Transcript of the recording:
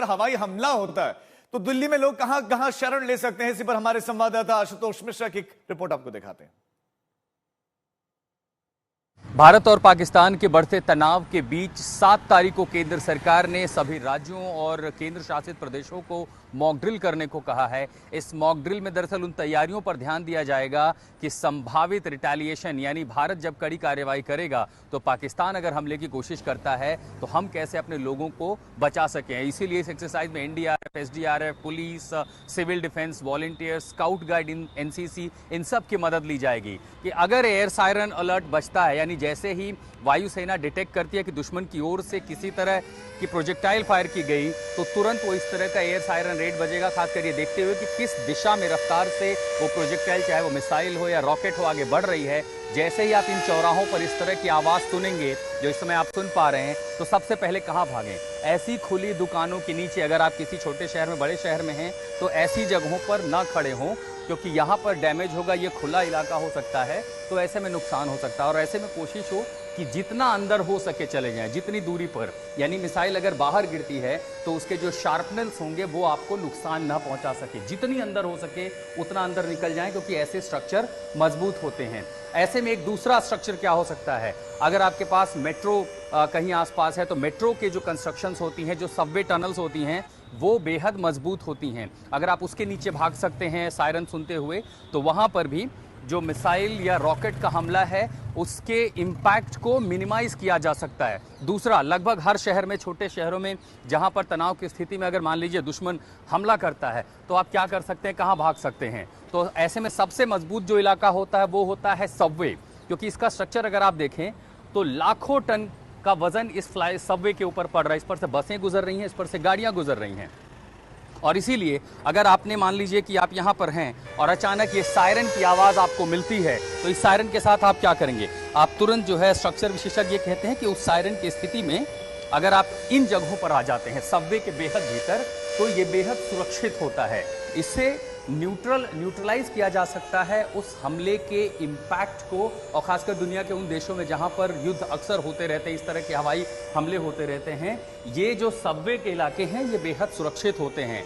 अगर हवाई हमला होता है तो दिल्ली में लोग कहां कहां शरण ले सकते हैं, इसी पर हमारे संवाददाता आशुतोष मिश्रा की एक रिपोर्ट आपको दिखाते हैं। भारत और पाकिस्तान के बढ़ते तनाव के बीच 7 तारीख को केंद्र सरकार ने सभी राज्यों और केंद्र शासित प्रदेशों को मॉक ड्रिल करने को कहा है। इस मॉक ड्रिल में दरअसल उन तैयारियों पर ध्यान दिया जाएगा कि संभावित रिटेलिएशन यानी भारत जब कड़ी कार्रवाई करेगा तो पाकिस्तान अगर हमले की कोशिश करता है तो हम कैसे अपने लोगों को बचा सकें। इसीलिए इस एक्सरसाइज में NDRF, SDRF, police, civil defence, volunteers, scout guide, NCC, इन सब की मदद ली जाएगी कि अगर एयर सायरन अलर्ट बजता है यानी जैसे ही वायुसेना डिटेक्ट करती है कि दुश्मन की ओर से किसी तरह की प्रोजेक्टाइल फायर की गई तो तुरंत वो इस तरह का एयर सायरन रेड बजेगा, खासकर ये देखते हुए कि किस दिशा में रफ्तार से वो प्रोजेक्टाइल, चाहे वो मिसाइल हो या रॉकेट हो, आगे बढ़ रही है। जैसे ही आप इन चौराहों पर इस तरह की आवाज़ सुनेंगे जो इस समय आप सुन पा रहे हैं तो सबसे पहले कहाँ भागें? ऐसी खुली दुकानों के नीचे, अगर आप किसी छोटे शहर में, बड़े शहर में हैं तो ऐसी जगहों पर ना खड़े हों क्योंकि यहाँ पर डैमेज होगा, ये खुला इलाका हो सकता है तो ऐसे में नुकसान हो सकता है। और ऐसे में कोशिश हो कि जितना अंदर हो सके चले जाएं, जितनी दूरी पर, यानी मिसाइल अगर बाहर गिरती है तो उसके जो शार्पनल्स होंगे वो आपको नुकसान ना पहुंचा सके, जितनी अंदर हो सके उतना अंदर निकल जाएं क्योंकि ऐसे स्ट्रक्चर मजबूत होते हैं। ऐसे में एक दूसरा स्ट्रक्चर क्या हो सकता है, अगर आपके पास मेट्रो कहीं आसपास है तो मेट्रो के जो कंस्ट्रक्शंस होती हैं, जो सबवे टनल्स होती हैं, वो बेहद मजबूत होती हैं। अगर आप उसके नीचे भाग सकते हैं सायरन सुनते हुए तो वहाँ पर भी जो मिसाइल या रॉकेट का हमला है उसके इम्पैक्ट को मिनिमाइज किया जा सकता है। दूसरा, लगभग हर शहर में, छोटे शहरों में जहां पर तनाव की स्थिति में अगर मान लीजिए दुश्मन हमला करता है तो आप क्या कर सकते हैं, कहां भाग सकते हैं? तो ऐसे में सबसे मजबूत जो इलाका होता है वो होता है सबवे, क्योंकि इसका स्ट्रक्चर अगर आप देखें तो लाखों टन का वजन इस सबवे के ऊपर पड़ रहा है। इस पर से बसें गुजर रही हैं, इस पर से गाड़ियां गुजर रही हैं और इसीलिए अगर आपने, मान लीजिए कि आप यहाँ पर हैं और अचानक ये सायरन की आवाज़ आपको मिलती है तो इस सायरन के साथ आप क्या करेंगे? आप तुरंत जो है, स्ट्रक्चर विशेषज्ञ कहते हैं कि उस सायरन की स्थिति में अगर आप इन जगहों पर आ जाते हैं सबवे के बेहद भीतर तो ये बेहद सुरक्षित होता है। इससे न्यूट्रलाइज किया जा सकता है उस हमले के इम्पैक्ट को, और खासकर दुनिया के उन देशों में जहां पर युद्ध अक्सर होते रहते हैं, इस तरह के हवाई हमले होते रहते हैं, ये जो सबवे के इलाके हैं ये बेहद सुरक्षित होते हैं।